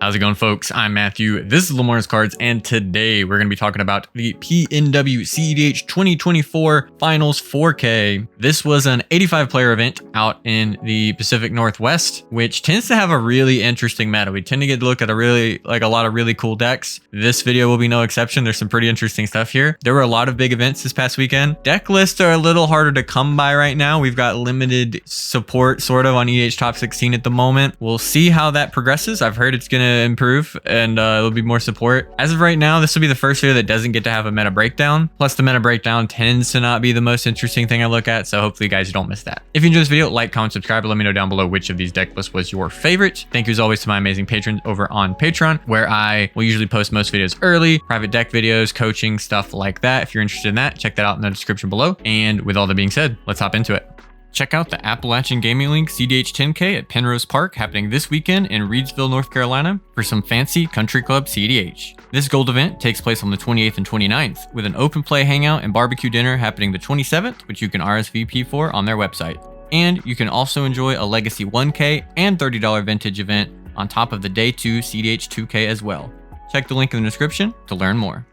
How's it going, folks? I'm Matthew. This is Lemora's Cards, and today we're going to be talking about the PNW cEDH 2024 Finals 4K. This was an 85-player event out in the Pacific Northwest, which tends to have a really interesting meta. We tend to get to look at a lot of really cool decks. This video will be no exception. There's some pretty interesting stuff here. There were a lot of big events this past weekend. Deck lists are a little harder to come by right now. We've got limited support sort of on EDH Top 16 at the moment. We'll see how that progresses. I've heard it's going to improve and it'll be more support. As of right now, this will be the first video that doesn't get to have a meta breakdown. Plus, the meta breakdown tends to not be the most interesting thing I look at, so hopefully you guys don't miss that. If you enjoyed this video, like, comment, subscribe, and let me know down below which of these deck lists was your favorite. Thank you as always to my amazing patrons over on Patreon, where I will usually post most videos early, private deck videos, coaching, stuff like that. If you're interested in that, check that out in the description below. And with all that being said, let's hop into it. Check out the Appalachian Gaming League cEDH 10K at Penrose Park happening this weekend in Reedsville, North Carolina for some fancy country club cEDH. This gold event takes place on the 28th and 29th with an open play hangout and barbecue dinner happening the 27th, which you can RSVP for on their website. And you can also enjoy a Legacy 1K and $30 vintage event on top of the Day 2 cEDH 2K as well. Check the link in the description to learn more.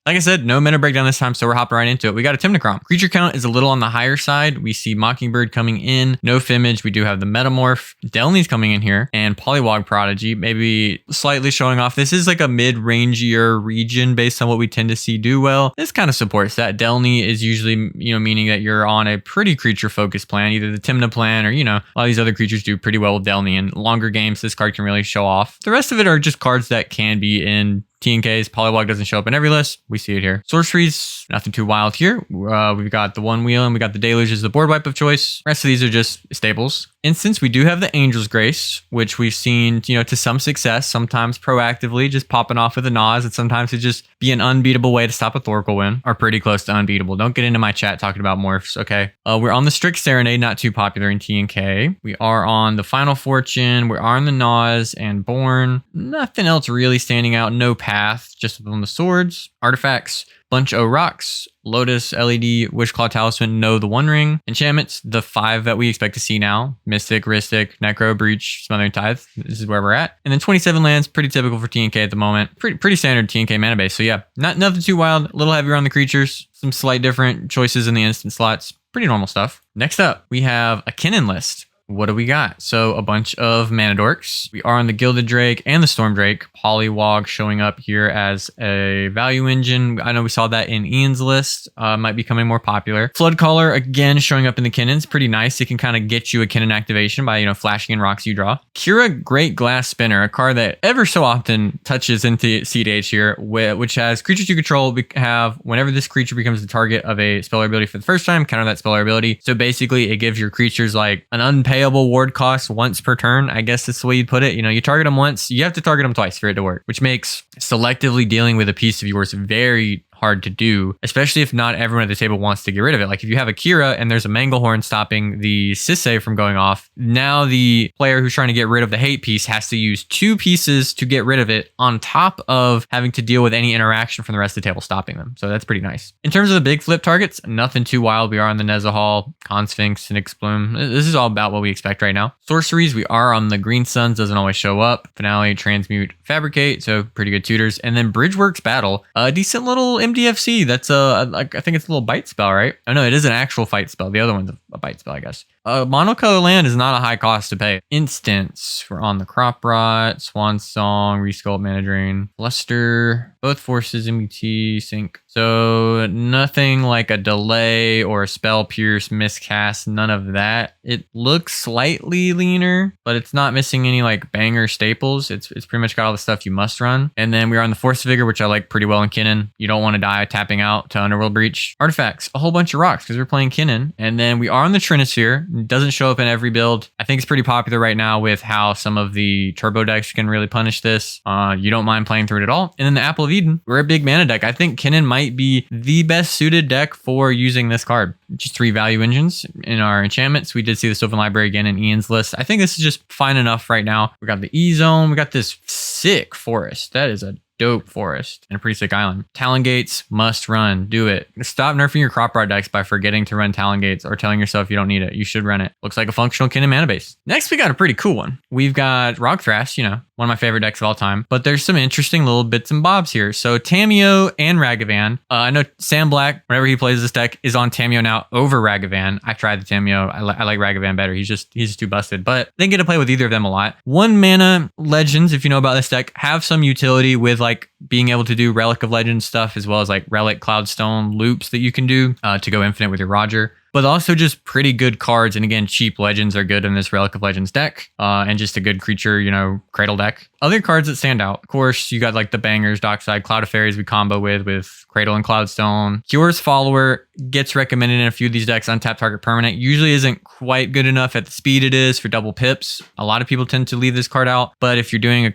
Like I said, no meta breakdown this time, so we're hopping right into it. We got a Tymna Kraum. Creature count is a little on the higher side. We see Mockingbird coming in, no Fimage. We do have the Metamorph. Delny's coming in here, and Polywog Prodigy, maybe slightly showing off. This is like a mid-rangier region based on what we tend to see do well. This kind of supports that. Delny is usually, meaning that you're on a pretty creature-focused plan, either the Tymna plan or, a lot of these other creatures do pretty well with Delny. In longer games, this card can really show off. The rest of it are just cards that can be in TNKs. Polywog doesn't show up in every list. We see it here. Sorceries, nothing too wild here. We've got the One Wheel and we got the Deluge as the board wipe of choice. The rest of these are just staples. And since we do have the Angel's Grace, which we've seen, to some success, sometimes proactively just popping off with a Nas, and sometimes to just be an unbeatable way to stop a Thoracle win, are pretty close to unbeatable. Don't get into my chat talking about morphs, okay? We're on the Strict Serenade, not too popular in TNK. We are on the Final Fortune. We are on the Nas and Born. Nothing else really standing out. No Path, just on the swords, artifacts, bunch of rocks, Lotus, LED, Wishclaw Talisman, no the One Ring, enchantments, the 5 that we expect to see now, Mystic, Rhystic, Necro, Breach, Smothering Tithe. This is where we're at. And then 27 lands, pretty typical for TNK at the moment. Pretty standard TNK mana base. So yeah, nothing too wild, a little heavier on the creatures, some slight different choices in the instant slots. Pretty normal stuff. Next up, we have a Kinnan list. What do we got? So a bunch of Mana Dorks. We are on the Gilded Drake and the Storm Drake. Polywog showing up here as a value engine. I know we saw that in Ian's list. Might be becoming more popular. Floodcaller again showing up in the Kinnans. Pretty nice. It can kind of get you a Kinnan activation by flashing in rocks you draw. Kira Great Glass Spinner, a card that ever so often touches into cEDH here, which has creatures you control have whenever this creature becomes the target of a spell ability for the first time, counter that spell ability. So basically, it gives your creatures like an unpayable ward cost once per turn. I guess that's the way you put it. You target them once, you have to target them twice for it to work, which makes selectively dealing with a piece of yours very hard to do, especially if not everyone at the table wants to get rid of it. Like if you have a Kira and there's a Manglehorn stopping the Sisay from going off, now the player who's trying to get rid of the hate piece has to use 2 pieces to get rid of it on top of having to deal with any interaction from the rest of the table stopping them. So that's pretty nice. In terms of the big flip targets, nothing too wild. We are on the Nezahal, Consphinx, Nyx Bloom. This is all about what we expect right now. Sorceries, we are on the Green Suns, doesn't always show up. Finale, Transmute, Fabricate, so pretty good tutors. And then Bridgeworks Battle, a decent little MDFC. That's I think it's a little bite spell, right? Oh no, it is an actual fight spell. The other one's a bite spell, I guess. Monocolor land is not a high cost to pay. Instance, we're on the Crop Rot, Swan Song, Resculpt, Mana Drain, Luster, both forces, MBT, Sync. So nothing like a delay or a spell pierce, miscast, none of that. It looks slightly leaner, but it's not missing any like banger staples. It's pretty much got all the stuff you must run. And then we're on the Force Vigor, which I like pretty well in Kinnan. You don't want to die tapping out to Underworld Breach. Artifacts, a whole bunch of rocks because we're playing Kinnan. And then we are on the Trinisphere. It doesn't show up in every build. I think it's pretty popular right now with how some of the turbo decks can really punish this. You don't mind playing through it at all. And then the Apple of Eden, we're a big mana deck. I think Kinnan might be the best suited deck for using this card. Just 3 value engines in our enchantments. We did see the Sylvan Library again in Ian's list. I think this is just fine enough right now. We got the E-Zone. We got this sick forest. That is a dope forest and a pretty sick island. Talon Gates must run. Do it. Stop nerfing your Crop Rod decks by forgetting to run Talon Gates or telling yourself you don't need it. You should run it. Looks like a functional Kinnan mana base. Next, we got a pretty cool one. We've got Rock Thras, one of my favorite decks of all time. But there's some interesting little bits and bobs here. So Tamiyo and Ragavan. I know Sam Black, whenever he plays this deck, is on Tamiyo now over Ragavan. I tried the Tamiyo. I like Ragavan better. He's just too busted. But they get to play with either of them a lot. 1 mana legends, if you know about this deck, have some utility with like being able to do Relic of Legends stuff, as well as like Relic Cloudstone loops that you can do to go infinite with your Roger. But also just pretty good cards. And again, cheap legends are good in this Relic of Legends deck. And just a good creature, you know, Cradle deck. Other cards that stand out, of course, you got like the bangers, Dockside, Cloud of Fairies we combo with Cradle and Cloudstone. Curious Follower gets recommended in a few of these decks. Untap target permanent usually isn't quite good enough at the speed it is for double pips. A lot of people tend to leave this card out, but if you're doing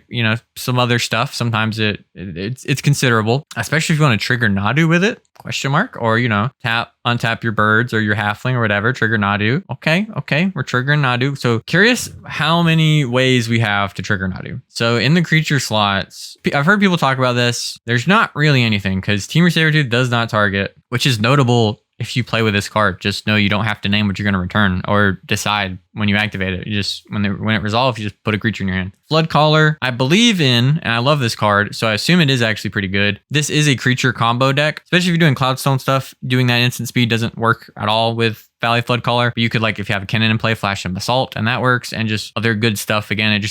some other stuff, sometimes it's considerable, especially if you want to trigger Nadu with it, ? Or untap your birds or your halfling or whatever, trigger Nadu. Okay, we're triggering Nadu. So curious how many ways we have to trigger Nadu. So in the creature slots, I've heard people talk about this. There's not really anything because Temur Sabertooth does not target, which is notable. If you play with this card, just know you don't have to name what you're going to return or decide when you activate it. You just when it resolves, you just put a creature in your hand. Flood Caller, I believe in, and I love this card, so I assume it is actually pretty good. This is a creature combo deck, especially if you're doing Cloudstone stuff. Doing that instant speed doesn't work at all with Valley Flood Caller. But you could, like, if you have a Kinnan in play, flash him Assault, and that works, and just other good stuff. Again,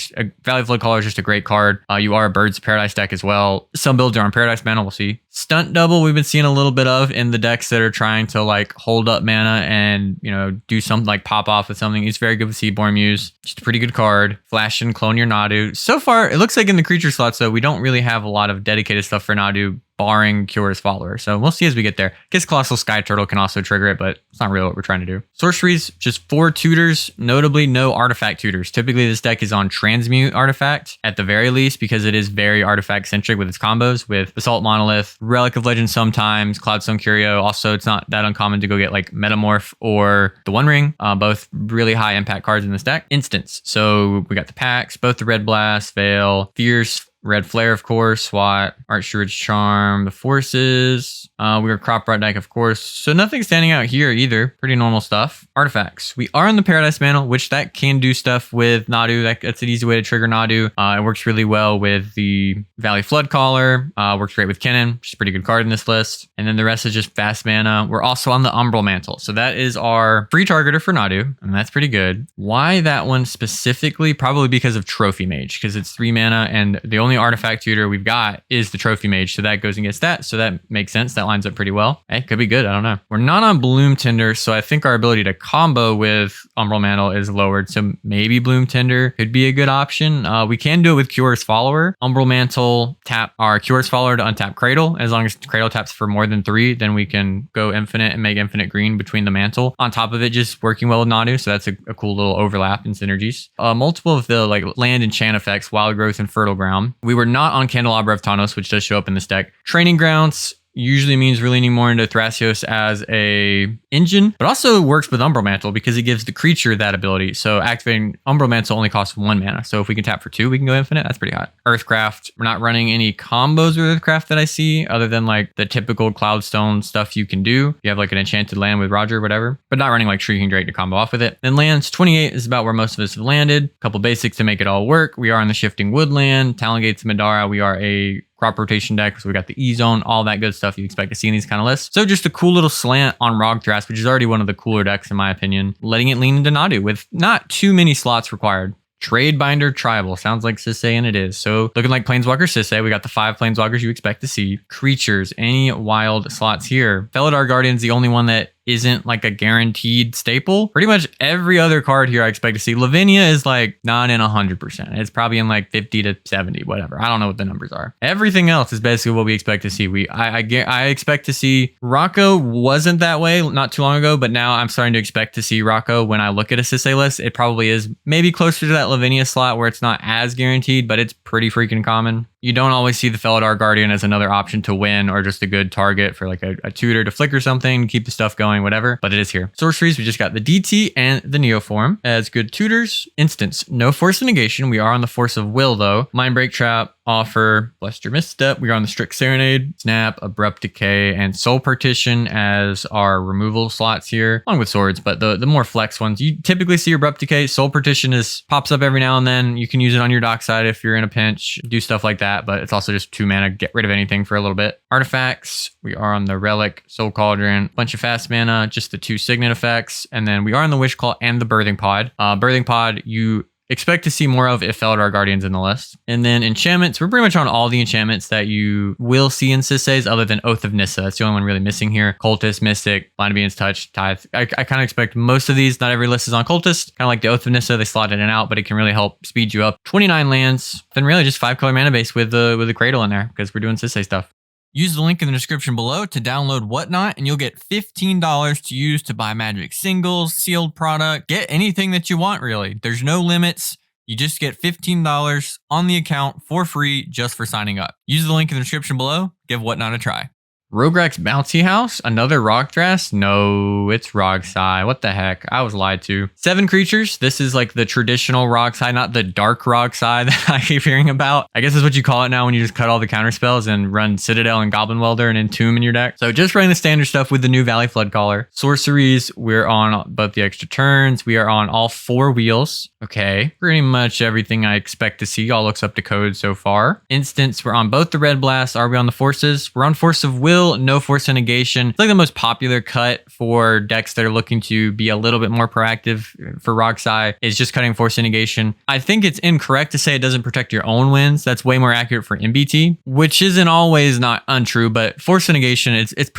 Valley Flood Caller is just a great card. You are a Birds of Paradise deck as well. Some builds are on Paradise Mana, we'll see. Stunt Double, we've been seeing a little bit of in the decks that are trying to like hold up mana and do something like pop off with something. It's very good with Seaborn Muse. Just a pretty good card. Flash and clone your Nadu. So far, it looks like in the creature slots though, we don't really have a lot of dedicated stuff for Nadu, barring Curious Follower. So we'll see as we get there. I guess Colossal Sky Turtle can also trigger it, but it's not really what we're trying to do. Sorceries, just 4 tutors, notably no artifact tutors. Typically this deck is on Transmute artifact at the very least, because it is very artifact centric with its combos with Assault Monolith, Relic of Legends sometimes, Cloudstone Curio. Also, it's not that uncommon to go get like Metamorph or the One Ring, both really high impact cards in this deck. Instants. So we got the packs, both the Red Blast, Veil, Fierce, Red Flare, of course, SWAT, Archsteward's Charm, the Forces. We are Crop Rot deck, of course. So nothing standing out here either. Pretty normal stuff. Artifacts. We are in the Paradise Mantle, which that can do stuff with Nadu. That's an easy way to trigger Nadu. It works really well with the Valley Flood Caller. Works great with Kinnan, which is a pretty good card in this list. And then the rest is just fast mana. We're also on the Umbral Mantle. So that is our free targeter for Nadu, and that's pretty good. Why that one specifically? Probably because of Trophy Mage, because it's 3 mana, and the only artifact tutor we've got is the Trophy Mage, so that goes against that, so that makes sense. That lines up pretty well. Hey, could be good, I don't know. We're not on Bloom Tinder, so I think our ability to combo with Umbral Mantle is lowered, so maybe Bloom Tinder could be a good option. We can do it with Curious Follower. Umbral Mantle, tap our Curious Follower to untap Cradle. As long as Cradle taps for more than 3, then we can go infinite and make infinite green between the mantle. On top of it, just working well with Nadu, so that's a cool little overlap in synergies. Multiple of the like land enchant effects, Wild Growth and Fertile Ground. We were not on Candelabra of Tawnos, which does show up in this deck. Training Grounds usually means we're leaning more into Thrasios as a engine, but also works with Umbral Mantle because it gives the creature that ability. So activating Umbral Mantle only costs 1 mana. So if we can tap for 2, we can go infinite. That's pretty hot. Earthcraft, we're not running any combos with Earthcraft that I see, other than like the typical Cloudstone stuff you can do. You have like an enchanted land with Roger, whatever, but not running like Shrieking Drake to combo off with it. Then lands, 28 is about where most of us have landed. A couple basics to make it all work. We are in the Shifting Woodland, Talon Gates of Madara. We are a crop rotation deck, so we got the E-Zone, all that good stuff you expect to see in these kind of lists. So just a cool little slant on Rog Thras, which is already one of the cooler decks in my opinion, letting it lean into Nadu with not too many slots required. Trade Binder Tribal, sounds like Sisay, and it is. So looking like Planeswalker Sisay, we got the 5 Planeswalkers you expect to see. Creatures, any wild slots here. Felidar Guardian's the only one that isn't like a guaranteed staple. Pretty much every other card here I expect to see. Lavinia is like not in 100%. It's probably in like 50 to 70, whatever. I don't know what the numbers are. Everything else is basically what we expect to see. I expect to see Rocco. Wasn't that way not too long ago, but now I'm starting to expect to see Rocco when I look at a Sisay list. It probably is maybe closer to that Lavinia slot where it's not as guaranteed, but it's pretty freaking common. You don't always see the Felidar Guardian as another option to win or just a good target for like a tutor to flicker something, keep the stuff going, whatever, but it is here. Sorceries, we just got the DT and the Neoform as good tutors. Instants, no Force of Negation. We are on the Force of Will though. Mind Break Trap, offer, Blessed Your Misstep. We are on the Strict Serenade, Snap, Abrupt Decay, and Soul Partition as our removal slots here, along with swords, but the more flex ones. You typically see Abrupt Decay. Soul Partition pops up every now and then. You can use it on your dock side if you're in a pinch, do stuff like that, but it's also just 2 mana, get rid of anything for a little bit. Artifacts, we are on the Relic, Soul Cauldron, bunch of fast mana, just the 2 Signet effects, and then we are on the Wish Claw and the Birthing Pod. Birthing Pod, you expect to see more of if Eldar Guardian's in the list. And then enchantments, we're pretty much on all the enchantments that you will see in Sisay's other than Oath of Nissa. That's the only one really missing here. Cultist, Mystic, Blind Obedience, Touch, Tithe. I kind of expect most of these. Not every list is on Cultist. Kind of like the Oath of Nissa, they slot it in and out, but it can really help speed you up. 29 lands, then really just 5-color mana base with the Cradle in there because we're doing Sisay stuff. Use the link in the description below to download Whatnot, and you'll get $15 to use to buy Magic singles, sealed product, get anything that you want, really. There's no limits. You just get $15 on the account for free just for signing up. Use the link in the description below. Give Whatnot a try. Rograk's Bouncy House, another Rock Thras? No, it's Rogsai. What the heck? I was lied to. 7 creatures. This is like the traditional Rogsai, not the dark Rogsai that I keep hearing about. I guess that's what you call it now when you just cut all the counter spells and run Citadel and Goblin Welder and Entomb in your deck. So just running the standard stuff with the new Valley Floodcaller. Sorceries, we're on both the extra turns. We are on all 4 wheels. Okay, pretty much everything I expect to see. All looks up to code so far. Instance, we're on both the Red Blast. Are we on the Forces? We're on Force of Will. No Force of Negation. It's like the most popular cut for decks that are looking to be a little bit more proactive for Rogsai is just cutting Force of Negation. I think it's incorrect to say it doesn't protect your own wins. That's way more accurate for MBT, which isn't always not untrue, but Force of Negation, it's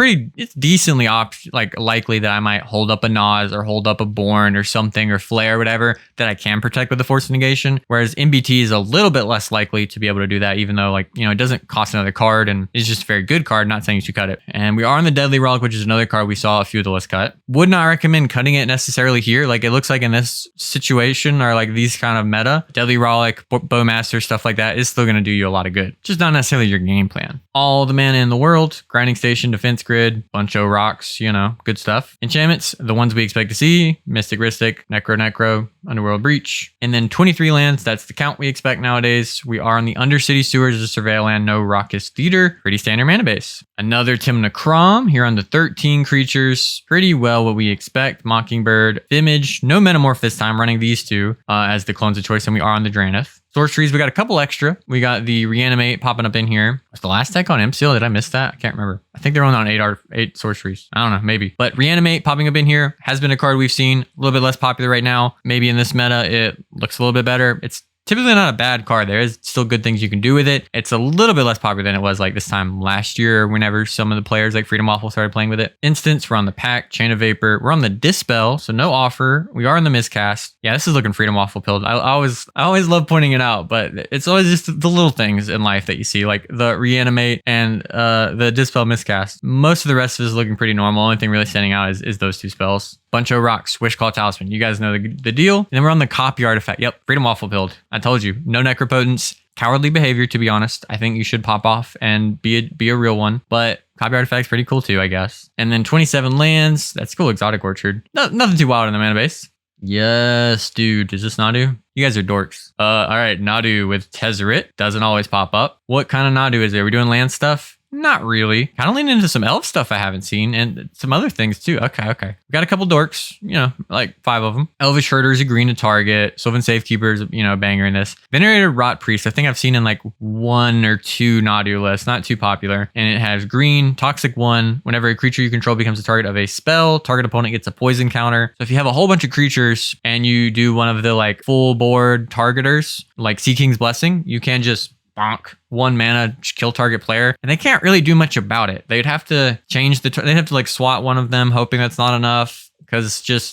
decently likely that I might hold up a Nas or hold up a Born or something or Flare or whatever that I can protect with the Force of Negation, whereas MBT is a little bit less likely to be able to do that, even though it doesn't cost another card and it's just a very good card, not saying you should cut it. And we are on the Deadly Relic, which is another card we saw a few of the list cut. Would not recommend cutting it necessarily here. Like it looks like in this situation or like these kind of meta, Deadly Relic, Bowmaster, stuff like that is still going to do you a lot of good. Just not necessarily your game plan. All the mana in the world, Grinding Station, Defense Grid, bunch of rocks, good stuff. Enchantments, the ones we expect to see, Mystic Ristic, Necro, Underworld Breach. And then 23 lands, that's the count we expect nowadays. We are on the Undercity Sewers as a Surveil land, no Raucous Theater, pretty standard mana base. Another Tymna Kraum here on the 13 creatures. Pretty well what we expect. Mockingbird, Image, no Metamorph this time, running these 2 as the clones of choice, and we are on the Drannith. Sorceries, we got a couple extra. We got the Reanimate popping up in here. Was the last deck on MCL? Did I miss that? I can't remember. I think they're only on 8 sorceries. I don't know, maybe. But Reanimate popping up in here has been a card we've seen. A little bit less popular right now. Maybe in this meta, it looks a little bit better. It's typically not a bad card. There is still good things you can do with it. It's a little bit less popular than it was like this time last year whenever some of the players like Freedom Waffle started playing with it. Instance, we're on the Pack, Chain of Vapor. We're on the Dispel, so no offer. We are in the Miscast. Yeah, this is looking Freedom Waffle pilled. I always love pointing it out, but it's always just the little things in life that you see, like the Reanimate and the Dispel Miscast. Most of the rest of it is looking pretty normal. Only thing really standing out is those 2 spells. Bunch of rocks, Wish Call Talisman. You guys know the deal. And then we're on the Copy Artifact. Yep, Freedom Waffle build. I told you, no Necropotence. Cowardly behavior, to be honest. I think you should pop off and be a real one. But Copy Artifact's pretty cool too, I guess. And then 27 lands. That's cool. Exotic Orchard. Nothing too wild in the mana base. Yes, dude. Is this Nadu? You guys are dorks. All right, Nadu with Tezzeret. Doesn't always pop up. What kind of Nadu is there? We doing land stuff? Not really. Kind of leaning into some elf stuff I haven't seen and some other things too. Okay. We got a couple dorks, like 5 of them. Elvish Herder is a green to target. Sylvan Safekeeper is, a banger in this. Venerated Rot Priest, I think I've seen in like 1 or 2 Nadu lists, not too popular. And it has green, Toxic 1. Whenever a creature you control becomes the target of a spell, target opponent gets a poison counter. So if you have a whole bunch of creatures and you do one of the like full board targeters, like Sea King's Blessing, you can just bonk 1 mana, kill target player, and they can't really do much about it. They'd have to change they'd have to like swat one of them, hoping that's not enough, because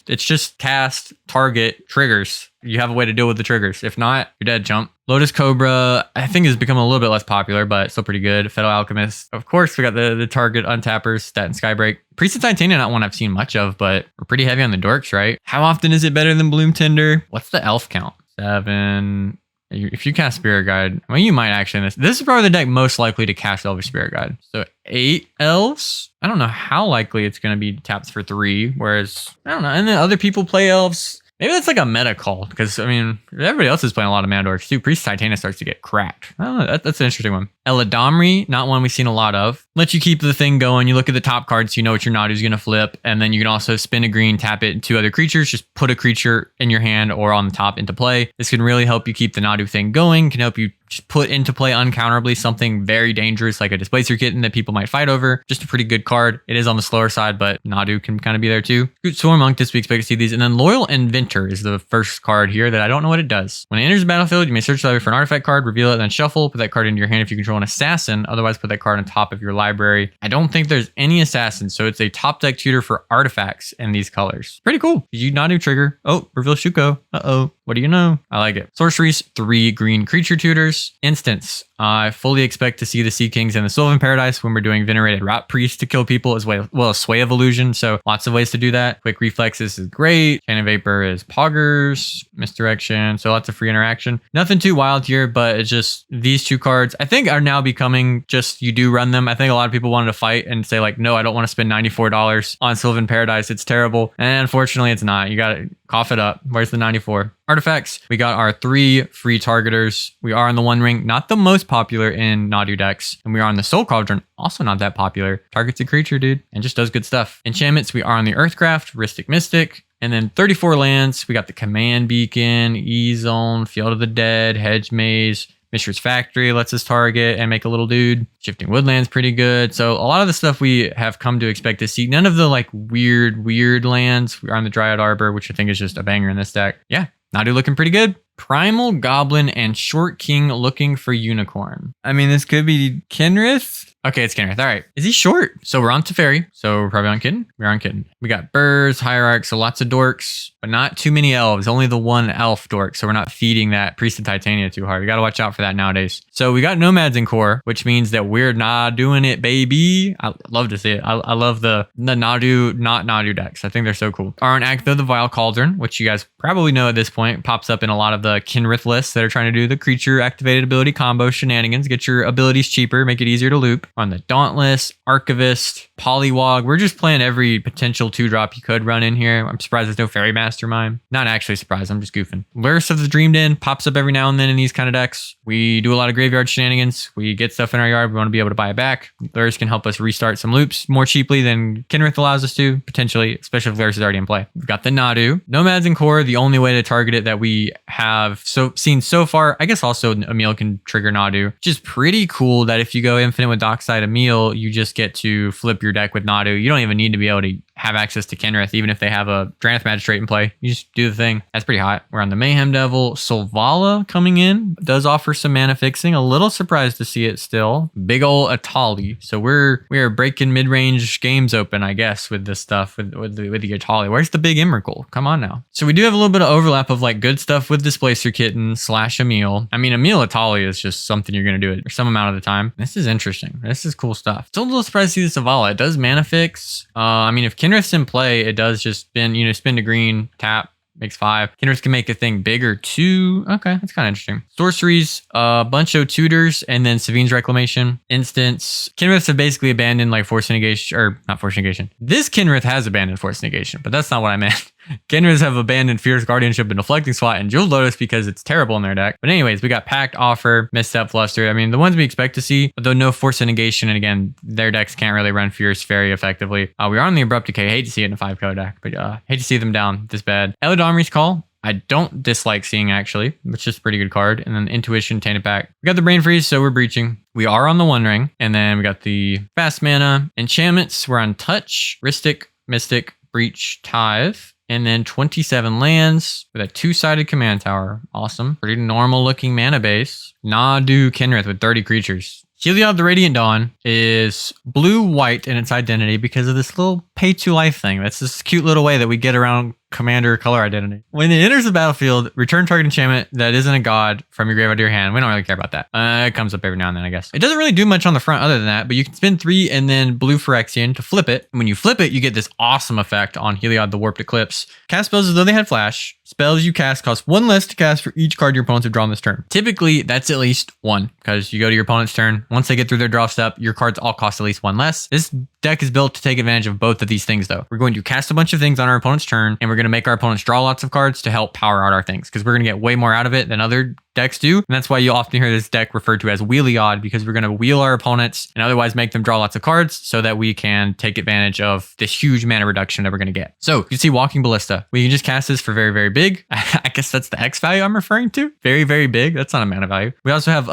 it's just cast, target, triggers. You have a way to deal with the triggers. If not, you're dead. Jump. Lotus Cobra, I think, has become a little bit less popular, but still pretty good. Fellow Alchemist. Of course, we got the target untappers, Stat and Skybreak. Priest of Titania, not one I've seen much of, but we're pretty heavy on the dorks, right? How often is it better than Bloom Tender? What's the elf count? 7. If you cast Spirit Guide, well, you might actually. This is probably the deck most likely to cast Elvish Spirit Guide. So 8 elves. I don't know how likely it's going to be tapped for 3. Whereas I don't know. And then other people play elves. Maybe that's like a meta call, because I mean, everybody else is playing a lot of mana dorks too. Priest Titania starts to get cracked. Oh, that's an interesting one. Eladamri, not one we've seen a lot of. Let you keep the thing going. You look at the top cards, so you know what your Nadu's going to flip, and then you can also spin a green, tap it, and 2 other creatures. Just put a creature in your hand or on the top into play. This can really help you keep the Nadu thing going. Can help you just put into play uncounterably something very dangerous like a Displacer Kitten that people might fight over. Just a pretty good card. It is on the slower side, but Nadu can kind of be there too. Good Swarm Monk, we expect to see these. And then Loyal Inventor is the first card here that I don't know what it does. When it enters the battlefield, you may search the library for an artifact card, reveal it, then shuffle. Put that card into your hand if you control an assassin. Otherwise, put that card on top of your library. I don't think there's any assassins, so it's a top deck tutor for artifacts in these colors. Pretty cool. You Nadu trigger. Oh, reveal Shuko. Uh-oh. What do you know? I like it. Sorceries, 3 green creature tutors. Instants. I fully expect to see the Sea Kings and the Sylvan Paradise when we're doing Venerated Rat Priest to kill people as well as Sway of Illusion. So lots of ways to do that. Quick Reflexes is great. Cannon Vapor is Poggers. Misdirection. So lots of free interaction. Nothing too wild here, but it's just these 2 cards I think are now becoming just you do run them. I think a lot of people wanted to fight and say like, no, I don't want to spend $94 on Sylvan Paradise. It's terrible. And unfortunately, it's not. You got to cough it up. Where's the 94? Artifacts, we got our 3 free targeters. We are in the One Ring, not the most popular in Nadu decks. And we are on the Soul Cauldron, also not that popular. Targets a creature, dude, and just does good stuff. Enchantments, we are on the Earthcraft, Rhystic Mystic. And then 34 lands, we got the Command Beacon, E-Zone, Field of the Dead, Hedge Maze, Mishra's Factory lets us target and make a little dude. Shifting Woodland's pretty good. So a lot of the stuff we have come to expect to see. None of the like weird lands. We're on the Dryad Arbor, which I think is just a banger in this deck. Yeah, Nadu looking pretty good. Primal Goblin and Short King looking for Unicorn. I mean, this could be Kenrith. Okay, it's Kenrith. All right. Is he short? So we're on Teferi. So we're probably on Kitten. We're on Kitten. We got birds, hierarchs, so lots of dorks, but not too many elves. Only the 1 elf dork. So we're not feeding that Priest of Titania too hard. We got to watch out for that nowadays. So we got nomads in core, which means that we're not doing it, baby. I love to see it. I love the Nadu, not Nadu decks. I think they're so cool. Aren't Active the Vile Cauldron, which you guys probably know at this point, pops up in a lot of the Kenrith lists that are trying to do the creature activated ability combo shenanigans. Get your abilities cheaper, make it easier to loop. On the Dauntless, Archivist, Polywog. We're just playing every potential 2-drop you could run in here. I'm surprised there's no Fairy Mastermind. Not actually surprised, I'm just goofing. Lurrus of the Dreamed Inn pops up every now and then in these kind of decks. We do a lot of graveyard shenanigans. We get stuff in our yard. We want to be able to buy it back. Lurrus can help us restart some loops more cheaply than Kenrith allows us to, potentially, especially if Lurrus is already in play. We've got the Nadu. Nomads in core, the only way to target it that we have seen so far. I guess also Emil can trigger Nadu, which is pretty cool that if you go infinite with Dockside Emil, you just get to flip your deck with Nadu. You don't even need to be able to have access to Kenrith, even if they have a Drannith Magistrate in play. You just do the thing. That's pretty hot. We're on the Mayhem Devil. Solvala coming in. Does offer some mana fixing. A little surprised to see it still. Big ol' Atali. So we are breaking mid-range games open, I guess, with this stuff, with the Atali. Where's the big Emrakul? Come on now. So we do have a little bit of overlap of like good stuff with Displacer Kitten / Emil. I mean, Emil Atali is just something you're going to do it some amount of the time. This is interesting. This is cool stuff. Still a little surprised to see the Solvala. It does mana fix. I mean, if Kenrith's in play, it does just spin to green, tap, makes 5. Kenrith can make a thing bigger too. Okay, that's kind of interesting. Sorceries, a bunch of tutors, and then Savine's Reclamation. Instance, Kenriths have basically abandoned like Force Negation, or not Force Negation. This Kenrith has abandoned Force Negation, but that's not what I meant. Kenriths have abandoned Fierce Guardianship and Deflecting Swat and Zhulodok because it's terrible in their deck. But anyways, we got Pact, Offer, Misstep, Fluster. I mean, the ones we expect to see, though no Force of Negation, and again, their decks can't really run Fierce very effectively. We are on the Abrupt Decay. Hate to see it in a 5-code deck, but hate to see them down this bad. Eladamri's Call. I don't dislike seeing, actually. It's just a pretty good card. And then Intuition, Tainted Pact. We got the Brain Freeze, so we're breaching. We are on the One Ring. And then we got the Fast Mana. Enchantments, we're on Touch, Rhystic, Mystic, Breach, Tithe. And then 27 lands with a 2-sided command tower. Awesome. Pretty normal looking mana base. Nadu Kenrith with 30 creatures. Heliod the Radiant Dawn is blue-white in its identity because of this little pay-to-life thing. That's this cute little way that we get around commander color identity. When it enters the battlefield, return target enchantment that isn't a god from your graveyard to your hand. We don't really care about that. It comes up every now and then, I guess. It doesn't really do much on the front other than that, but you can spend 3 and then blue Phyrexian to flip it. And when you flip it, you get this awesome effect on Heliod the Warped Eclipse. Cast spells as though they had flash. Spells you cast cost 1 less to cast for each card your opponents have drawn this turn. Typically, that's at least 1, because you go to your opponent's turn. Once they get through their draw step, your cards all cost at least 1 less. This deck is built to take advantage of both of these things though. We're going to cast a bunch of things on our opponent's turn, and we're going to make our opponents draw lots of cards to help power out our things, because we're going to get way more out of it than other decks do. And that's why you often hear this deck referred to as Heliod, because we're going to wheel our opponents and otherwise make them draw lots of cards so that we can take advantage of this huge mana reduction that we're going to get. So you can see Walking Ballista. We can just cast this for very, very big. I guess that's the X value I'm referring to. Very, very big. That's not a mana value. We also have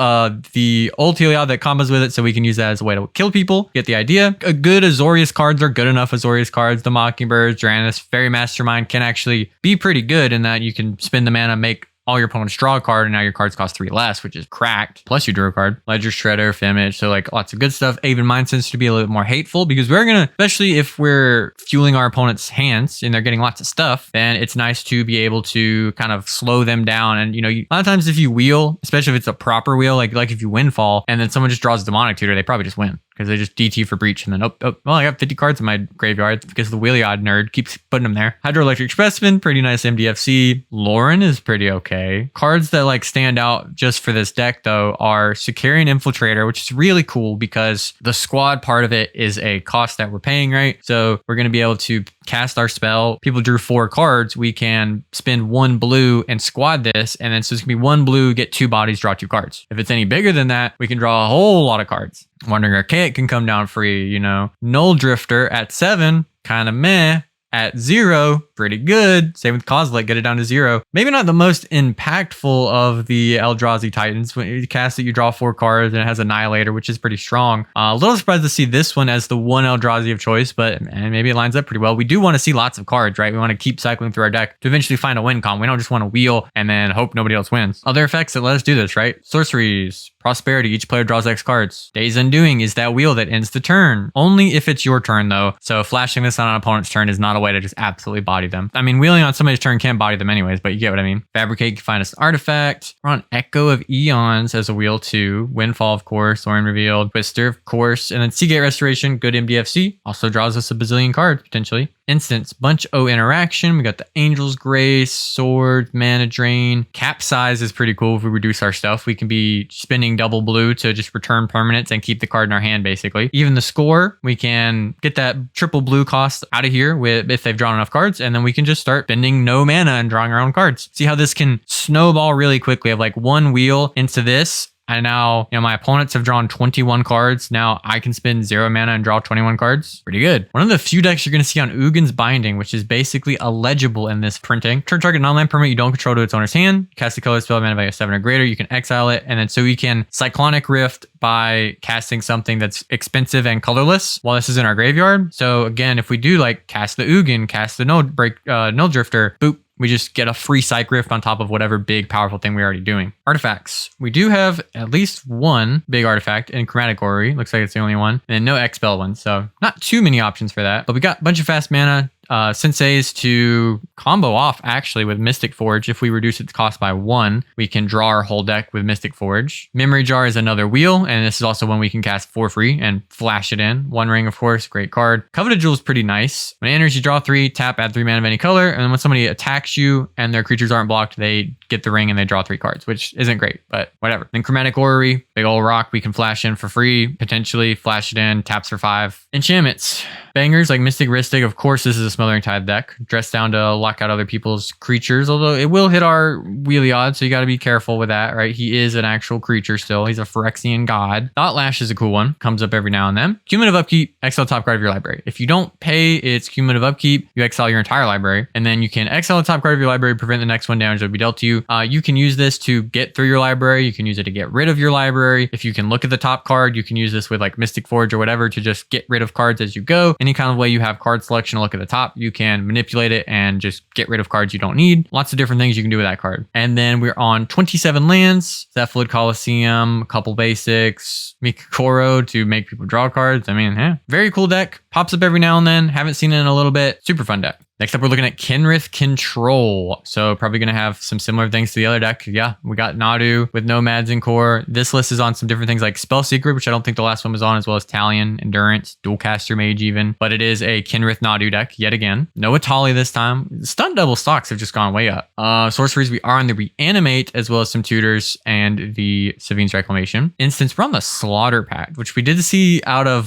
the old Heliod that combos with it, so we can use that as a way to kill people. Get the idea. A good Azorius cards are good enough Azorius cards. The Mockingbird, Drannus, Fairy Mastermind can actually be pretty good in that you can spend the mana, make all your opponents draw a card, and now your cards cost 3 less, which is cracked. Plus you drew a card. Ledger Shredder, Femage, so like lots of good stuff. Aven Mind tends to be a little bit more hateful, because we're gonna, especially if we're fueling our opponent's hands and they're getting lots of stuff, then it's nice to be able to kind of slow them down. And a lot of times if you wheel, especially if it's a proper wheel, like if you windfall and then someone just draws Demonic Tutor, they probably just win, because they just DT for breach, and then well, I got 50 cards in my graveyard because the Heliod nerd keeps putting them there. Hydroelectric Specimen, pretty nice MDFC. Lauren is pretty okay. Cards that like stand out just for this deck though are Sicarian Infiltrator, which is really cool because the squad part of it is a cost that we're paying, right? So we're going to be able to cast our spell. People drew 4 cards. We can spend 1 blue and squad this, and then so it's going to be 1 blue, get 2 bodies, draw 2 cards. If it's any bigger than that, we can draw a whole lot of cards. Wandering Archaic can come down free, Null Drifter at 7, kind of meh. At 0, pretty good. Same with Kozilek, get it down to 0. Maybe not the most impactful of the Eldrazi Titans. When you cast it, you draw 4 cards, and it has Annihilator, which is pretty strong. A little surprised to see this one as the one Eldrazi of choice, but maybe it lines up pretty well. We do want to see lots of cards, right? We want to keep cycling through our deck to eventually find a win con. We don't just want to wheel and then hope nobody else wins. Other effects that let us do this, right? Sorceries. Prosperity, each player draws X cards. Days Undoing is that wheel that ends the turn. Only if it's your turn though. So flashing this on an opponent's turn is not a way to just absolutely body them. I mean, wheeling on somebody's turn can body them anyways, but you get what I mean. Fabricate, you can find us an artifact. We're on Echo of Eons as a wheel too. Windfall, of course. Thorn Revealed. Twister, of course. And then Seagate Restoration, good MDFC. Also draws us a bazillion cards, potentially. Instance, Bunch O Interaction. We got the Angel's Grace, Sword, Mana Drain. Capsize is pretty cool. If we reduce our stuff, we can be spending double blue to just return permanents and keep the card in our hand, basically. Even the Score, we can get that triple blue cost out of here if they've drawn enough cards, and then we can just start spending no mana and drawing our own cards. See how this can snowball really quickly of like 1 wheel into this. And now, my opponents have drawn 21 cards. Now I can spend 0 mana and draw 21 cards. Pretty good. One of the few decks you're going to see on Ugin's Binding, which is basically illegible in this printing. Turn target non-land permanent you don't control to its owner's hand. Cast a color spell, mana value 7 or greater. You can exile it. And then so we can Cyclonic Rift by casting something that's expensive and colorless while this is in our graveyard. So again, if we do like cast the Ugin, cast the Null Drifter, boop. We just get a free Psych Rift on top of whatever big, powerful thing we're already doing. Artifacts. We do have at least 1 big artifact in Chromatic Orrery. Looks like it's the only one. And then no X-Spell ones, so not too many options for that. But we got a bunch of fast mana. Sisay's to combo off actually with Mystic Forge. If we reduce its cost by 1, we can draw our whole deck with Mystic Forge. Memory Jar is another wheel, and this is also one we can cast for free and flash it in. One Ring, of course, great card. Coveted Jewel is pretty nice. When it enters, you draw 3, tap, add 3 mana of any color, and then when somebody attacks you and their creatures aren't blocked, they get the ring and they draw 3 cards, which isn't great, but whatever. Then Chromatic Orrery, big old rock we can flash in for free, potentially flash it in, taps for 5. Enchantments. Bangers like Mystic Ristic, of course this is a Smothering Tide deck. Dress down to lock out other people's creatures, although it will hit our Heliod, so you got to be careful with that, right? He is an actual creature still. He's a Phyrexian god. Thought Lash is a cool one. Comes up every now and then. Cumulative Upkeep, exile top card of your library. If you don't pay its cumulative upkeep, you exile your entire library, and then you can exile the top card of your library, prevent the next one damage that will be dealt to you. You can use this to get through your library. You can use it to get rid of your library. If you can look at the top card, you can use this with like Mystic Forge or whatever to just get rid of cards as you go. Any kind of way you have card selection, look at the top, you can manipulate it and just get rid of cards you don't need. Lots of different things you can do with that card. And then we're on 27 lands, Cephalid Coliseum, a couple basics, Mikakoro to make people draw cards. I mean, very cool deck. Pops up every now and then. Haven't seen it in a little bit. Super fun deck. Next up, we're looking at Kenrith Control. So probably going to have some similar things to the other deck. Yeah, we got Nadu with Nomads in core. This list is on some different things like Spell Secret, which I don't think the last one was on, as well as Talion, Endurance, Dualcaster Mage even. But it is a Kenrith Nadu deck yet again. No Atali this time. Stunt double stocks have just gone way up. Sorceries, we are on the Reanimate, as well as some Tutors and the Savine's Reclamation. Instance, we're on the Slaughter Pact, which we did see out of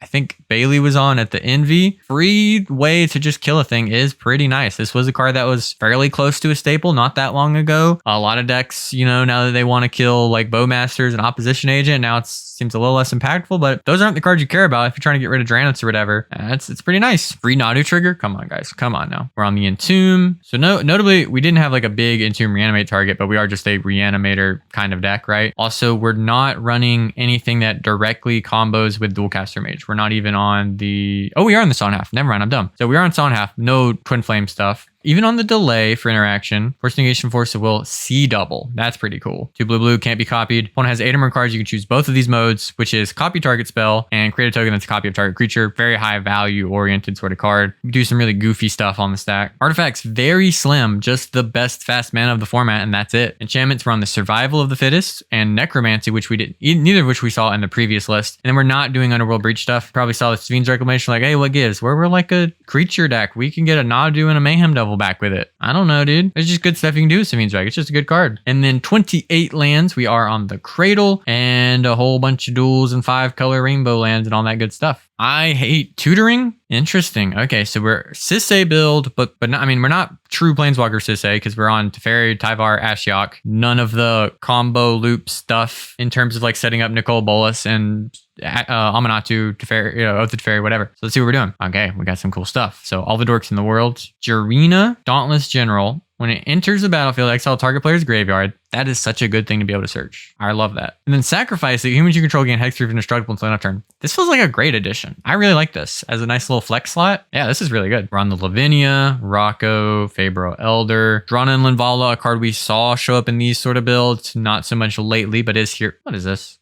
I think Bailey was on at the Envy. Free way to just kill a thing is pretty nice. This was a card that was fairly close to a staple not that long ago. A lot of decks, you know, now that they want to kill like Bowmasters and Opposition Agent, now it seems a little less impactful, but those aren't the cards you care about if you're trying to get rid of Dranites or whatever. It's pretty nice. Free Nadu trigger? Come on, guys. Come on now. We're on the Entomb. So notably, we didn't have like a big Entomb reanimate target, but we are just a reanimator kind of deck, right? Also, we're not running anything that directly combos with Dualcaster Mage. We're not even on the... Oh, we are on the Sawn Half. Never mind, I'm dumb. So we are on Sawn Half. No Twin Flame stuff. Even on the delay for interaction, Force Negation, Force of Will, C double. That's pretty cool. 2 blue, can't be copied. Opponent has 8 or more cards. You can choose both of these modes, which is copy target spell and create a token that's a copy of target creature. Very high value oriented sort of card. You do some really goofy stuff on the stack. Artifacts, very slim, just the best fast mana of the format, and that's it. Enchantments were on the Survival of the Fittest and Necromancy, which we did, neither of which we saw in the previous list. And then we're not doing Underworld Breach stuff. Probably saw the Svine's Reclamation, like, hey, what gives? We're like a creature deck. We can get a Nadu and a Mayhem Devil back with it. I don't know, dude. There's just good stuff you can do with Svine's Rec. It's just a good card. And then 28 lands. We are on the Cradle and a whole bunch of duels and 5 color rainbow lands and all that good stuff. I hate tutoring. Interesting. Okay, so we're Sisay build, but not, I mean, we're not true Planeswalker Sisay because we're on Teferi, Tyvar, Ashiok. None of the combo loop stuff in terms of like setting up Nicole Bolas and Amanatu, Teferi, you know, Oath of Teferi, whatever. So let's see what we're doing. Okay, we got some cool stuff. So all the dorks in the world. Jarina, Dauntless General. When it enters the battlefield, exile target player's graveyard. That is such a good thing to be able to search. I love that. And then Sacrifice it. Humans you control gain Hexproof and Indestructible until end of turn. This feels like a great addition. I really like this as a nice little flex slot. Yeah, this is really good. We're on the Lavinia, Rocco, Fabro Elder, Drana and Linvala, a card we saw show up in these sort of builds. Not so much lately, but is here. What is this?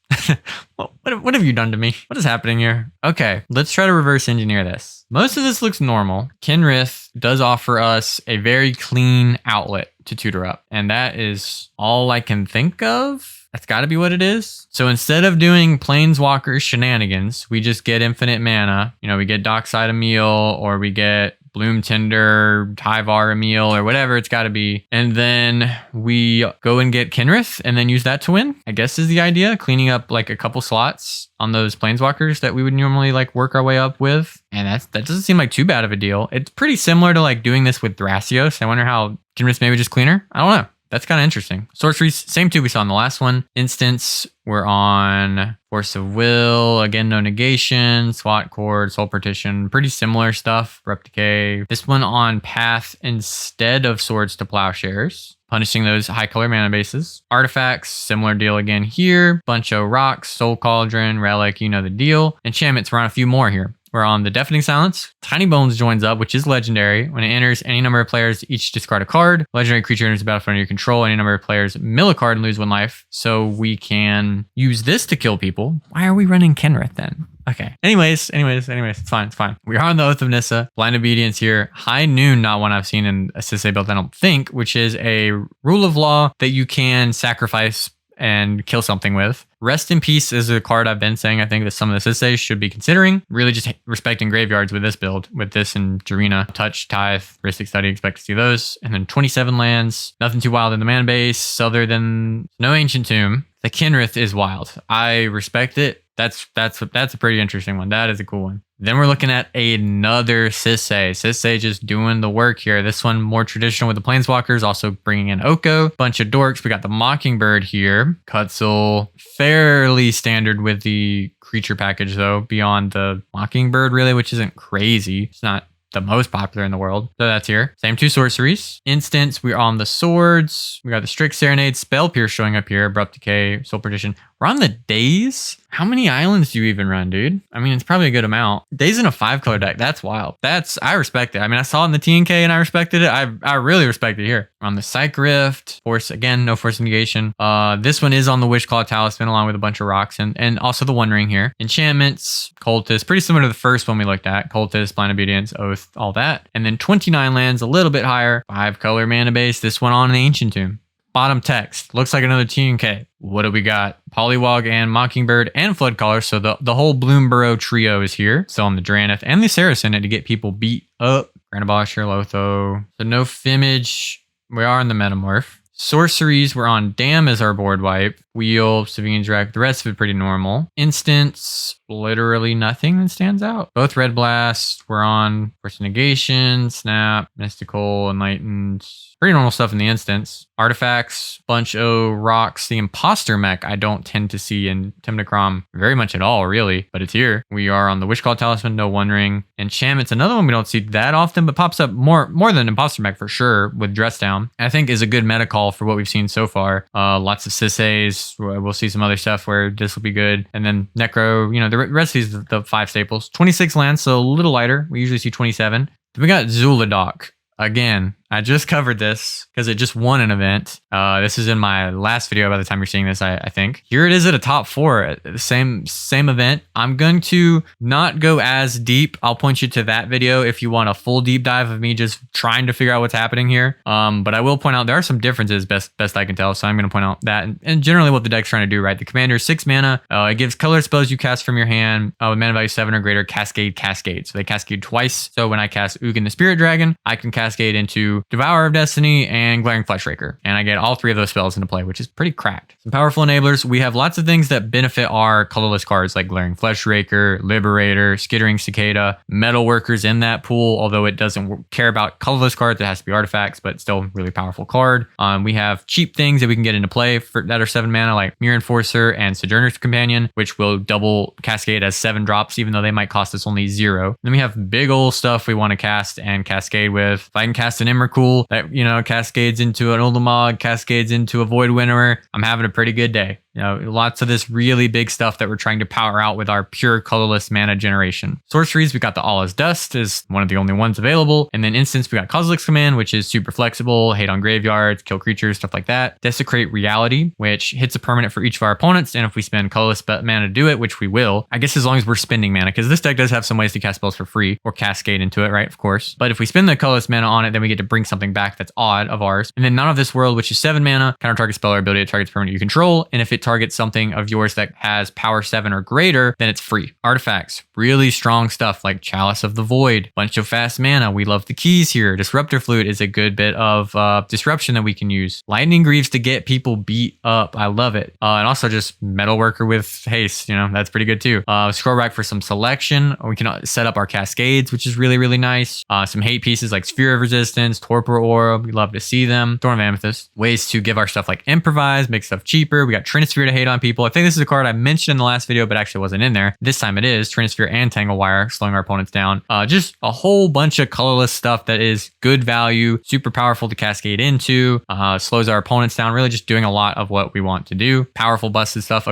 What have you done to me? What is happening here? Okay, let's try to reverse engineer this. Most of this looks normal. Kenrith does offer us a very clean outlet to tutor up, and that is all I can think of. That's got to be what it is. So instead of doing Planeswalker shenanigans, we just get infinite mana. You know, we get Dockside Emil, or we get Bloom Tinder, Tyvar Emil, or whatever it's got to be. And then we go and get Kenrith and then use that to win, I guess is the idea. Cleaning up like a couple slots on those Planeswalkers that we would normally like work our way up with. And that doesn't seem like too bad of a deal. It's pretty similar to like doing this with Thrasios. I wonder how Kenrith maybe just cleaner. I don't know. That's kind of interesting. Sorceries, same two we saw in the last one. Instance, we're on Force of Will. Again, no negation. SWAT Cord, Soul Partition. Pretty similar stuff. Abrupt Decay. This one on Path instead of Swords to Plowshares. Punishing those high color mana bases. Artifacts, similar deal again here. Bunch of rocks, Soul Cauldron, Relic, you know the deal. Enchantments, we're on a few more here. We're on the Deafening Silence. Tiny Bones joins up, which is legendary. When it enters, any number of players each discard a card. Legendary creature enters the battlefield under your control. Any number of players mill a card and lose 1 life. So we can use this to kill people. Why are we running Kenrith then? Okay. Anyways, it's fine. We are on the Oath of Nissa. Blind Obedience here. High Noon, not one I've seen in a Sisay build, I don't think, which is a rule of law that you can sacrifice and kill something with. Rest in Peace is a card I've been saying I think that some of the Sisay should be considering. Really just respecting graveyards with this build, with this and Jarina. Touch, Tithe, Heuristic Study, expect to see those. And then 27 lands, nothing too wild in the man base, other than no Ancient Tomb. The Kenrith is wild. I respect it. That's a pretty interesting one. That is a cool one. Then we're looking at another Sisay. Sisay just doing the work here. This one more traditional with the Planeswalkers, also bringing in Oko. Bunch of dorks. We got the Mockingbird here. Cutzel, fairly standard with the creature package though, beyond the Mockingbird really, which isn't crazy. It's not the most popular in the world. So that's here. Same 2 sorceries. Instance, we're on the swords. We got the Strict Serenade, Spell Pierce showing up here. Abrupt Decay, Soul Partition. We're on the Daze. How many islands do you even run, dude? I mean, it's probably a good amount. Daze in a 5-color deck. That's wild. I respect it. I mean, I saw it in the TNK and I respected it. I really respect it here. We're on the Psych Rift. Force, again, no Force Negation. This one is on the Wishclaw Talisman along with a bunch of rocks and also the One Ring here. Enchantments, Cultist, pretty similar to the first one we looked at. Cultist, Blind Obedience, Oath, all that. And then 29 lands, a little bit higher. 5-color mana base. This one on the Ancient Tomb. Bottom text looks like another TNK. What do we got? Polywog and Mockingbird and Floodcaller. So the whole Bloomburrow trio is here. So on the Drannith and the Saracen to get people beat up. Granabosh, Lotho. So no Fimage. We are in the Metamorph. Sorceries, we're on Dam as our board wipe. Wheel, Savine's Wreck. The rest of it pretty normal. Instance, literally nothing that stands out. Both red blasts were on Force Negation, Snap, Mystical, Enlightened. Pretty normal stuff in the instance. Artifacts, bunch of rocks. The Imposter mech I don't tend to see in Tymna Kraum very much at all, really, but it's here. We are on the Wishclaw Talisman, no One Ring. Enchantment's another one we don't see that often, but pops up more than Imposter mech for sure with Dress Down. I think is a good meta call for what we've seen so far. Lots of Sisays. We'll see some other stuff where this will be good. And then Necro, you know, the rest of these, the 5 staples. 26 lands, so a little lighter. We usually see 27. Then we got Zhulodok. Again, I just covered this because it just won an event. This is in my last video by the time you're seeing this, I think. Here it is at a top 4, the same event. I'm going to not go as deep. I'll point you to that video if you want a full deep dive of me just trying to figure out what's happening here. But I will point out there are some differences best I can tell. So I'm going to point out that and generally what the deck's trying to do, right? The commander 6 mana. It gives color spells you cast from your hand with mana value 7 or greater, cascade. So they cascade twice. So when I cast Ugin the Spirit Dragon, I can cascade into Devourer of Destiny and Glaring Fleshraker. And I get all 3 of those spells into play, which is pretty cracked. Some powerful enablers. We have lots of things that benefit our colorless cards like Glaring Fleshraker, Liberator, Skittering Cicada, Metalworkers in that pool, although it doesn't care about colorless cards. It has to be artifacts, but still really powerful card. We have cheap things that we can get into play that are 7 mana like Mirror Enforcer and Sojourner's Companion, which will double cascade as 7 drops, even though they might cost us only 0. Then we have big old stuff we want to cast and cascade with. If I can cast an Emrakul that, you know, cascades into an Ulamog, cascades into a Void Winnower, I'm having a pretty good day. You know, lots of this really big stuff that we're trying to power out with our pure colorless mana generation. Sorceries, we got the All is Dust is one of the only ones available. And then instance, we got Kozilek's Command, which is super flexible, hate on graveyards, kill creatures, stuff like that. Desecrate Reality, which hits a permanent for each of our opponents. And if we spend colorless mana to do it, which we will, I guess as long as we're spending mana, because this deck does have some ways to cast spells for free or cascade into it, right? Of course. But if we spend the colorless mana on it, then we get to bring something back that's odd of ours. And then None of This World, which is 7 mana, counter target spell or ability that targets permanent you control. And if it targets something of yours that has power 7 or greater, then it's free. Artifacts, really strong stuff like Chalice of the Void, bunch of fast mana. We love the keys here. Disruptor Flute is a good bit of disruption that we can use. Lightning Greaves to get people beat up. I love it. And also just Metalworker with haste, you know, that's pretty good too. Scroll Rack for some selection. We can set up our cascades, which is really, really nice. Some hate pieces like Sphere of Resistance, Torpor Aura. We love to see them. Thorn of Amethyst. Ways to give our stuff like Improvise, make stuff cheaper. We got Trinisphere to hate on people. I think this is a card I mentioned in the last video, but actually wasn't in there. This time it is. Trinisphere and Tangle Wire, slowing our opponents down. Just a whole bunch of colorless stuff that is good value, super powerful to cascade into, slows our opponents down, really just doing a lot of what we want to do. Powerful busted stuff.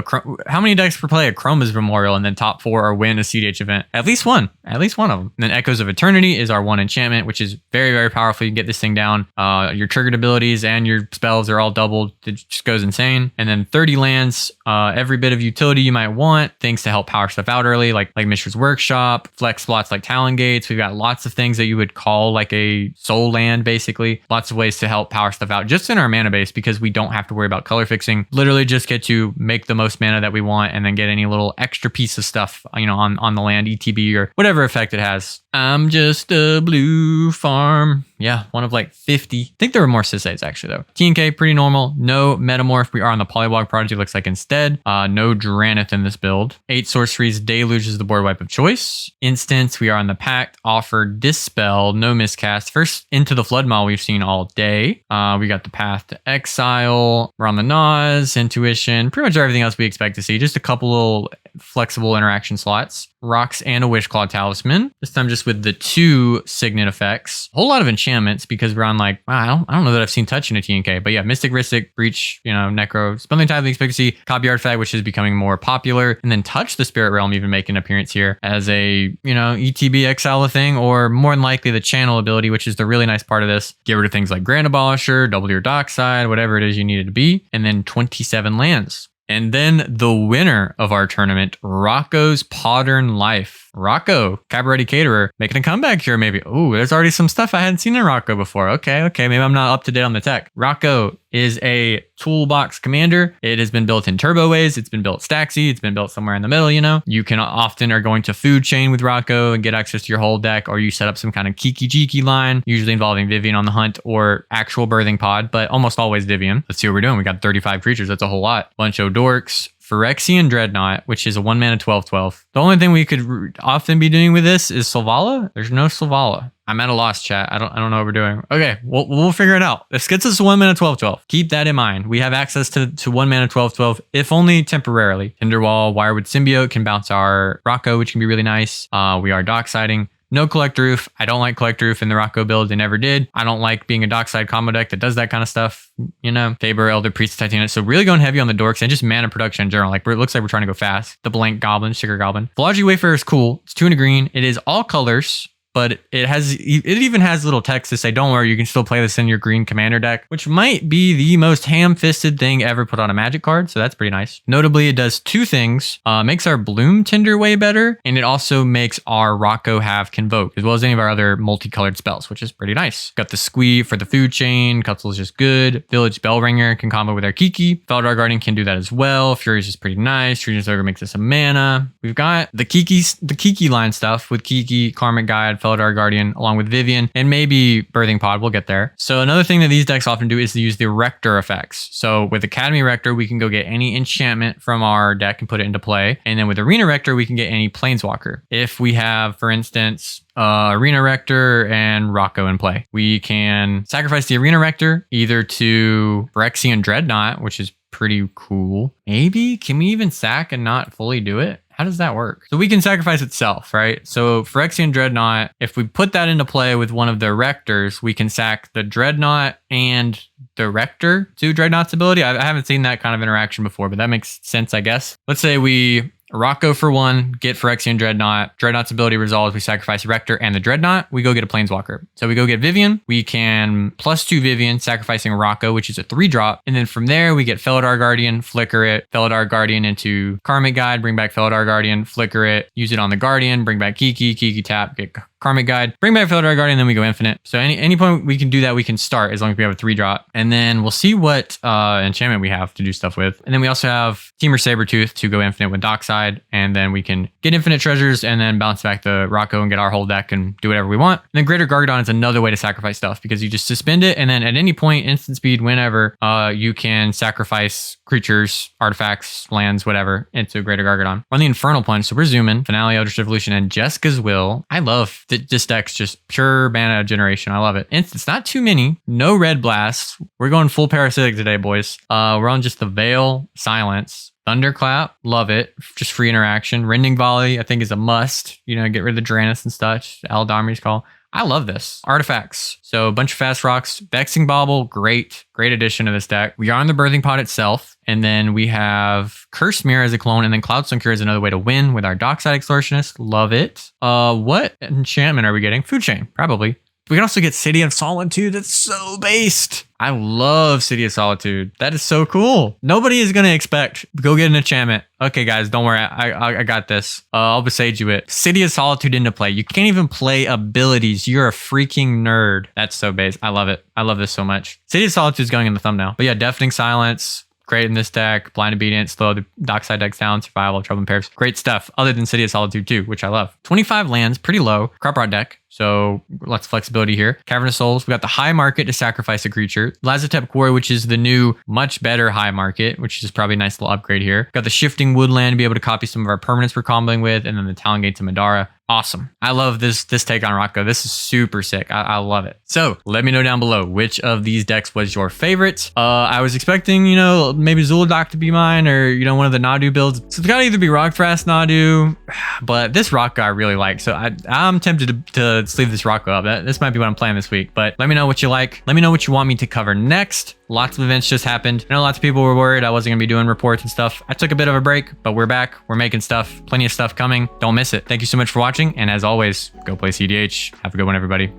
How many decks per play a Chroma's Memorial and then top 4 or win a cEDH event? At least one of them. And then Echoes of Eternity is our 1 enchantment, which is very, very powerful. You can get this thing down. Your triggered abilities and your spells are all doubled. It just goes insane. And then 30 lands, every bit of utility you might want, things to help power stuff out early, like Mishra's Workshop, flex slots like Talon Gates. We've got lots of things that you would call like a soul land, basically. Lots of ways to help power stuff out just in our mana base because we don't have to worry about color fixing. Literally just get to make the most mana that we want and then get any little extra piece of stuff, you know, on the land, ETB or whatever effect it has. I'm just a blue farm. Yeah, one of like 50. I think there were more Sisays actually though. T&K, pretty normal. No Metamorph. We are on the Polywog Prodigy, looks like instead. No Dranith in this build. 8 sorceries. Deluge is the board wipe of choice. Instance, we are on the Pact. Offer, Dispel, no miscast. First Into the Flood Maw we've seen all day. We got the Path to Exile. We're on the Naz, Intuition, pretty much everything else we expect to see. Just a couple little flexible interaction slots. Rocks and a Wishclaw Talisman. This time just with the 2 Signet effects. A whole lot of enchantments because we're on like, wow, I don't know that I've seen touch in a TNK, but yeah, Mystic Ristic, Breach, you know, Necro, Spelling Tide of the Expectancy, Copy Artifact, which is becoming more popular, and then Touch the Spirit Realm even make an appearance here as a, you know, ETB exile thing, or more than likely the channel ability, which is the really nice part of this. Get rid of things like Grand Abolisher, double your Dockside, whatever it is you need it to be, and then 27 lands. And then the winner of our tournament, Rocco's Podern Life. Rocco, Cabaret Caterer, making a comeback here maybe. Ooh, there's already some stuff I hadn't seen in Rocco before. Okay, maybe I'm not up to date on the tech. Rocco is a toolbox commander. It has been built in turbo ways. It's been built stacksy. It's been built somewhere in the middle, you know. You can often are going to food chain with Rocco and get access to your whole deck, or you set up some kind of kiki-jiki line, usually involving Vivian on the hunt or actual birthing pod, but almost always Vivian. Let's see what we're doing. We got 35 creatures. That's a whole lot. Bunch of dorks. Phyrexian Dreadnought, which is a 1 mana 12/12. The only thing we could often be doing with this is Selvala. There's no Selvala. I'm at a loss, chat. I don't know what we're doing. Okay, we'll figure it out. This gets us to 1 mana 12/12. Keep that in mind. We have access to 1 mana 12/12, if only temporarily. Tinderwall, Wirewood Symbiote can bounce our Rocco, which can be really nice. We are docksiding. No Collect Roof. I don't like Collect Roof in the Rocco build. They never did. I don't like being a dockside combo deck that does that kind of stuff. You know, Faber, Elder Priest, Titania. So really going heavy on the dorks and just mana production in general. Like it looks like we're trying to go fast. The Blank Goblin, Sugar Goblin. Velagi Wayfarer is cool. It's 2 and a green. It is all colors, but it even has little text to say, don't worry, you can still play this in your green commander deck, which might be the most ham-fisted thing ever put on a Magic card, so that's pretty nice. Notably, it does 2 things. Makes our Bloom Tinder way better, and it also makes our Rocco have Convoke, as well as any of our other multicolored spells, which is pretty nice. Got the Squee for the food chain. Cutzel is just good. Village Bellringer can combo with our Kiki. Feldar Guardian can do that as well. Fury is just pretty nice. Treasonous Ogre makes us a mana. We've got the Kiki line stuff with Kiki, Karmic Guide, Feldar Guardian, along with Vivian, and maybe Birthing Pod. We'll get there. So another thing that these decks often do is to use the Rector effects. So with Academy Rector, we can go get any enchantment from our deck and put it into play. And then with Arena Rector, we can get any Planeswalker. If we have, for instance, Arena Rector and Rocco in play, we can sacrifice the Arena Rector either to Phyrexian Dreadnought, which is pretty cool. Maybe, can we even sack and not fully do it? How does that work? So we can sacrifice itself, right? So Phyrexian Dreadnought, if we put that into play with one of the Rectors, we can sack the Dreadnought and the Rector to Dreadnought's ability. I haven't seen that kind of interaction before, but that makes sense, I guess. Let's say we Rocco for 1, get Phyrexian Dreadnought. Dreadnought's ability resolves. We sacrifice Rector and the Dreadnought. We go get a Planeswalker. So we go get Vivian. We can +2 Vivian, sacrificing Rocco, which is a 3-drop. And then from there, we get Feldar Guardian, flicker it, Feldar Guardian into Karmic Guide, bring back Feldar Guardian, flicker it, use it on the Guardian, bring back Kiki tap, get Karmic Guide, bring back Feldar Guardian, then we go infinite. So any point we can do that, we can start as long as we have a 3-drop. And then we'll see what enchantment we have to do stuff with. And then we also have Temur Sabertooth to go infinite with Dockside. And then we can get infinite treasures and then bounce back the Rocco and get our whole deck and do whatever we want. And then Greater Gargadon is another way to sacrifice stuff because you just suspend it. And then at any point, instant speed, whenever, you can sacrifice creatures, artifacts, lands, whatever, into Greater Gargadon. We're on the Infernal Plunge, so we're zooming. Finale, Eldritch Revolution, and Jeska's Will. I love this deck's just pure mana generation. I love it. It's not too many. No red blasts. We're going full parasitic today, boys. We're on just the Veil, Silence, Thunderclap, love it. Just free interaction. Rending Volley, I think, is a must. You know, get rid of the Dranis and such. Aldamri's Call. I love this. Artifacts. So a bunch of fast rocks. Vexing Bauble, great addition to this deck. We are on the Birthing Pod itself. And then we have Curse Mirror as a clone. And then Cloudstone Cure is another way to win with our Dockside Extortionist. Love it. What enchantment are we getting? Food Chain, probably. We can also get City of Solitude. That's so based. I love City of Solitude. That is so cool. Nobody is going to expect, go get an enchantment. Okay, guys, don't worry. I got this. I'll besage you it. City of Solitude into play. You can't even play abilities. You're a freaking nerd. That's so base. I love it. I love this so much. City of Solitude is going in the thumbnail. But yeah, Deafening Silence. Great in this deck. Blind Obedience, slow the Dockside decks down, survival, trouble in pairs. Great stuff, other than City of Solitude too, which I love. 25 lands, pretty low. Crop Rot deck, so lots of flexibility here. Cavern of Souls, we got the high market to sacrifice a creature. Lazotep Quarry, which is the new, much better high market, which is probably a nice little upgrade here. Got the Shifting Woodland to be able to copy some of our permanents we're comboing with, and then the Talon Gates of Madara. Awesome. I love this take on Rocco. This is super sick. I love it. So let me know down below which of these decks was your favorite. I was expecting, you know, maybe Zhulodok to be mine, or, you know, one of the Nadu builds. So it's gotta either be Rock Thras Nadu, but this Rocco I really like. So I'm tempted to sleeve this Rocco up. This might be what I'm playing this week, but let me know what you like. Let me know what you want me to cover next. Lots of events just happened. I know lots of people were worried I wasn't gonna be doing reports and stuff. I took a bit of a break, but we're back. We're making stuff. Plenty of stuff coming. Don't miss it. Thank you so much for watching. And as always, go play cEDH. Have a good one, everybody.